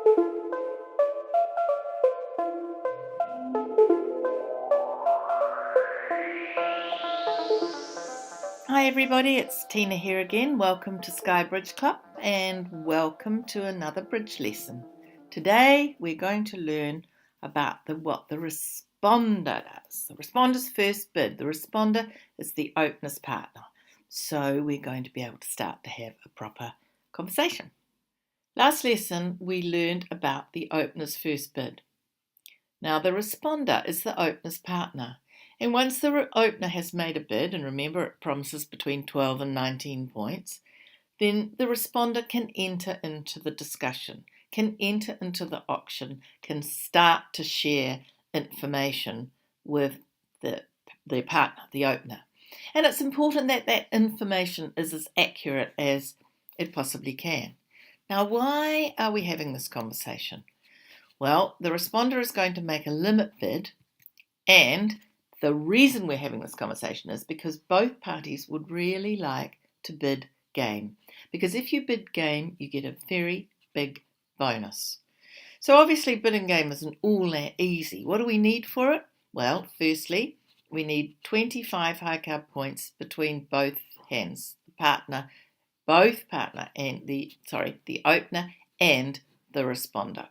Hi everybody, it's Tina here again. Welcome to Sky Bridge Club and welcome to another bridge lesson. Today we're going to learn about what the responder does. The responder's first bid. The responder is the openness partner. So we're going to be able to start to have a proper conversation. Last lesson we learned about the opener's first bid. Now the responder is the opener's partner. And once the opener has made a bid, and remember it promises between 12 and 19 points, then the responder can enter into the discussion, can enter into the auction, can start to share information with their partner, the opener. And it's important that that information is as accurate as it possibly can. Now, why are we having this conversation? Well, the responder is going to make a limit bid, and the reason we're having this conversation is because both parties would really like to bid game. Because if you bid game, you get a very big bonus. So obviously bidding game isn't all that easy. What do we need for it? Well, firstly, we need 25 high card points between both hands. Both partner and the opener and the responder.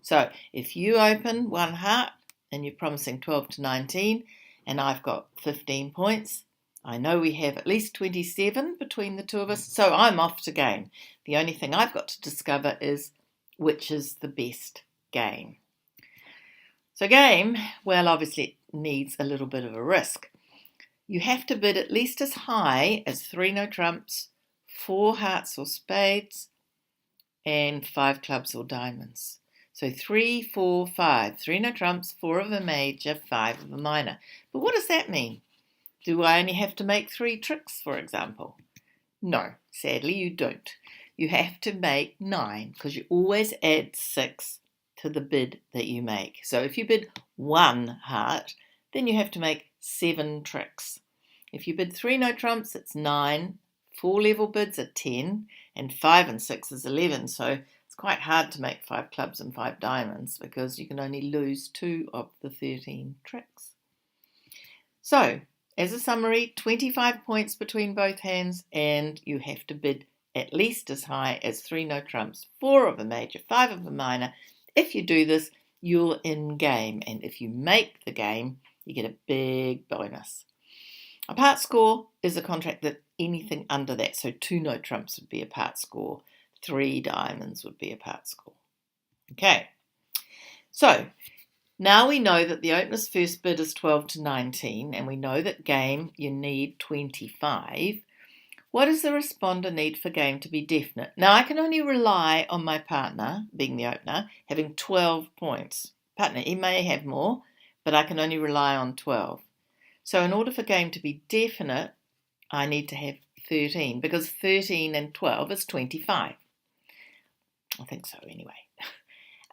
So if you open one heart and you're promising 12 to 19, and I've got 15 points, I know we have at least 27 between the two of us, so I'm off to game. The only thing I've got to discover is which is the best game. So game, well, obviously it needs a little bit of a risk. You have to bid at least as high as 3 no trumps, 4 hearts or spades, and 5 clubs or diamonds. So 3, 4, 5. 3 no trumps, 4 of a major, 5 of a minor. But what does that mean? Do I only have to make 3 tricks, for example? No, sadly you don't. You have to make 9 because you always add 6 to the bid that you make. So if you bid 1 heart, then you have to make 7 tricks. If you bid 3 no trumps, it's 9. 4 level bids are 10, and 5 and 6 is 11. So it's quite hard to make 5 clubs and 5 diamonds because you can only lose 2 of the 13 tricks. So, as a summary, 25 points between both hands, and you have to bid at least as high as 3 no trumps, 4 of a major, 5 of a minor. If you do this, you're in game, and if you make the game, you get a big bonus. A part score is a contract that anything under that, so 2 no trumps would be a part score, 3 diamonds would be a part score. Okay, so now we know that the opener's first bid is 12 to 19, and we know that game you need 25. What does the responder need for game to be definite? Now I can only rely on my partner, being the opener, having 12 points. Partner, he may have more, but I can only rely on 12. So in order for game to be definite, I need to have 13, because 13 and 12 is 25. I think so anyway.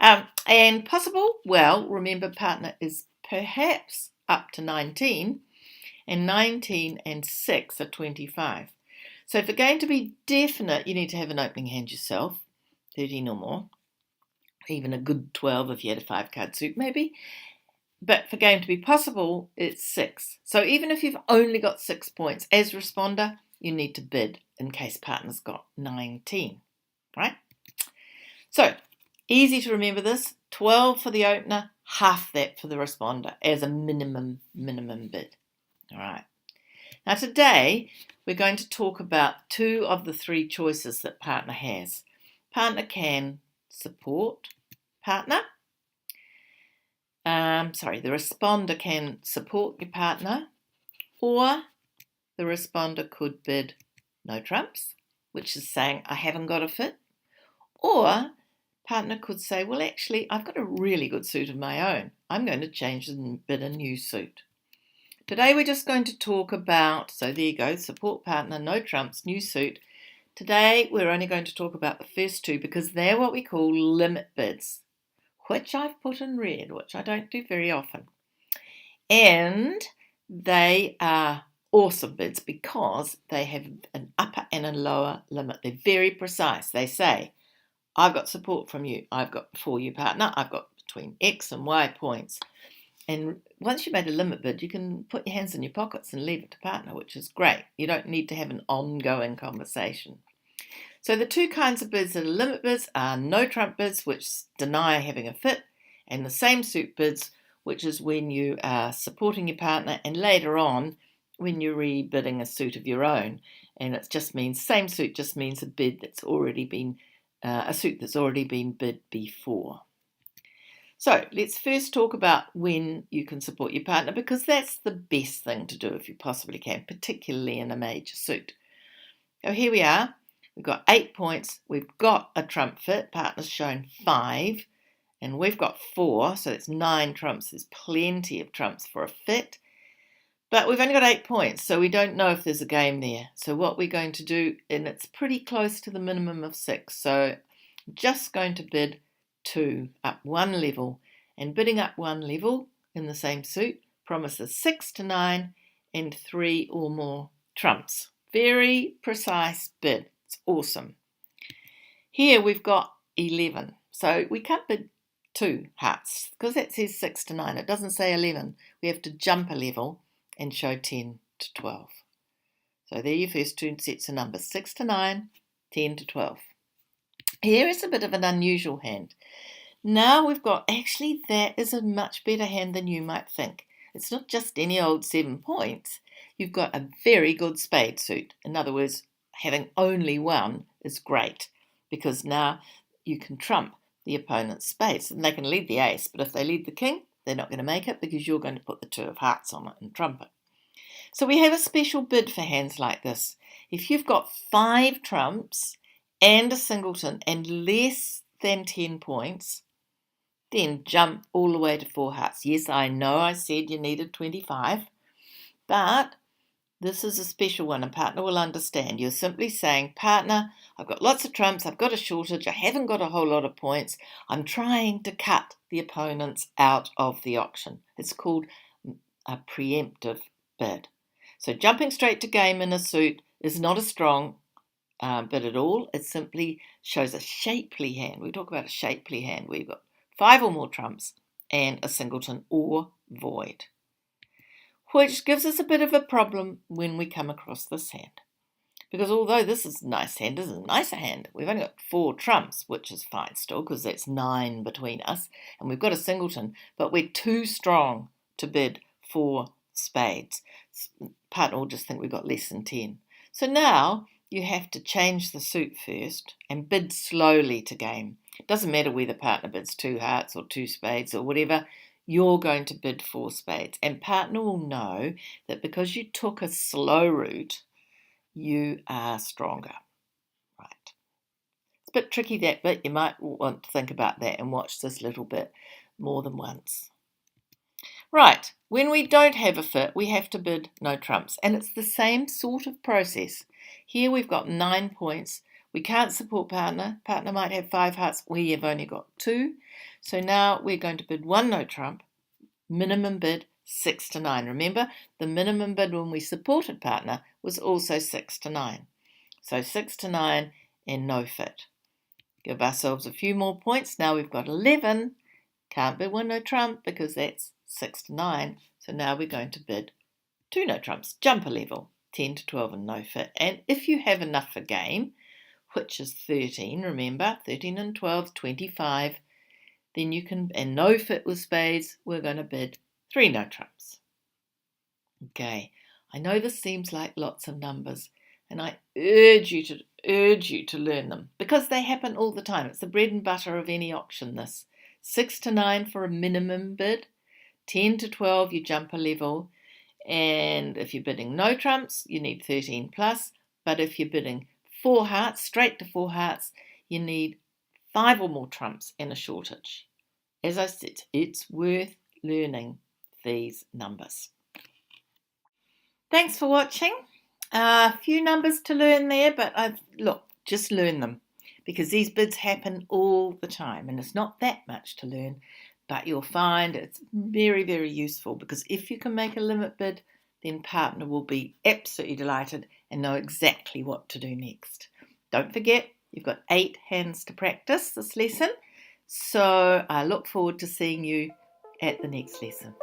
And possible, well, remember partner is perhaps up to 19, and 19 and 6 are 25. So for game to be definite, you need to have an opening hand yourself, 13 or more, even a good 12 if you had a 5-card suit maybe. But for game to be possible, it's 6. So even if you've only got 6 points, as responder, you need to bid in case partner's got 19, right? So, easy to remember this, 12 for the opener, half that for the responder as a minimum bid. All right. Now today, we're going to talk about 2 of the 3 choices that partner has. Partner can support partner. The responder can support your partner, or the responder could bid no trumps, which is saying I haven't got a fit, or partner could say, well, actually, I've got a really good suit of my own. I'm going to change and bid a new suit. Today we're just going to talk about, so there you go, support partner, no trumps, new suit. Today we're only going to talk about the first 2 because they're what we call limit bids, which I've put in red, which I don't do very often. And they are awesome bids because they have an upper and a lower limit. They're very precise. They say, I've got support from you. I've got for you, partner. I've got between X and Y points. And once you've made a limit bid, you can put your hands in your pockets and leave it to partner, which is great. You don't need to have an ongoing conversation. So the two kinds of bids that are limit bids are no trump bids, which deny having a fit, and the same suit bids, which is when you are supporting your partner and later on when you're rebidding a suit of your own. And it just means, same suit just means a bid that's already been, a suit that's already been bid before. So let's first talk about when you can support your partner, because that's the best thing to do if you possibly can, particularly in a major suit. So here we are. We've got 8 points. We've got a trump fit. Partner's shown 5. And we've got 4. So it's 9 trumps. There's plenty of trumps for a fit. But we've only got 8 points, so we don't know if there's a game there. So what we're going to do, and it's pretty close to the minimum of 6. So I'm just going to bid 2 up 1 level. And bidding up 1 level in the same suit promises 6 to 9 and 3 or more trumps. Very precise bid. It's awesome. Here we've got 11. So we can't bid 2 hearts because that says 6 to 9. It doesn't say 11. We have to jump a level and show 10 to 12. So there are your first 2 sets of numbers, 6 to 9, 10 to 12. Here is a bit of an unusual hand. Now we've got, actually that is a much better hand than you might think. It's not just any old 7 points. You've got a very good spade suit. In other words, having only 1 is great because now you can trump the opponent's spades and they can lead the ace, but if they lead the king, they're not going to make it because you're going to put the 2 of hearts on it and trump it. So we have a special bid for hands like this. If you've got 5 trumps and a singleton and less than 10 points, then jump all the way to 4 hearts. Yes, I know I said you needed 25, but this is a special one and partner will understand. You're simply saying, partner, I've got lots of trumps, I've got a shortage, I haven't got a whole lot of points. I'm trying to cut the opponents out of the auction. It's called a preemptive bid. So jumping straight to game in a suit is not a strong bid at all. It simply shows a shapely hand. We talk about a shapely hand. We've got 5 or more trumps and a singleton or void, which gives us a bit of a problem when we come across this hand. Because although this is a nice hand, this is a nicer hand. We've only got 4 trumps, which is fine still, because that's 9 between us. And we've got a singleton, but we're too strong to bid 4 spades. Partner will just think we've got less than 10. So now you have to change the suit first and bid slowly to game. It doesn't matter whether partner bids 2 hearts or 2 spades or whatever. You're going to bid 4 spades. And partner will know that because you took a slow route, you are stronger. Right. It's a bit tricky, that bit. You might want to think about that and watch this little bit more than once. Right. When we don't have a fit, we have to bid no trumps. And it's the same sort of process. Here we've got 9 points. We can't support partner. Partner might have 5 hearts. We have only got 2. So now we're going to bid 1 no trump. Minimum bid 6 to 9. Remember, the minimum bid when we supported partner was also 6 to 9. So 6 to 9 and no fit. Give ourselves a few more points. Now we've got 11. Can't bid 1 no trump because that's 6 to 9. So now we're going to bid 2 no trumps. Jump a level. 10 to 12 and no fit. And if you have enough for game, which is 13, remember, 13 and 12, 25, then you can, and no fit with spades, we're going to bid 3 no trumps. Okay, I know this seems like lots of numbers, and I urge you to learn them, because they happen all the time. It's the bread and butter of any auction, this. 6 to 9 for a minimum bid, 10 to 12 you jump a level, and if you're bidding no trumps, you need 13 plus, but if you're bidding 4 hearts, straight to 4 hearts, you need 5 or more trumps and a shortage. As I said, it's worth learning these numbers. Thanks for watching. A few numbers to learn there, but look, just learn them, because these bids happen all the time, and it's not that much to learn, but you'll find it's very, very useful, because if you can make a limit bid, then partner will be absolutely delighted and know exactly what to do next. Don't forget, You've got 8 hands to practice this lesson. So I look forward to seeing you at the next lesson.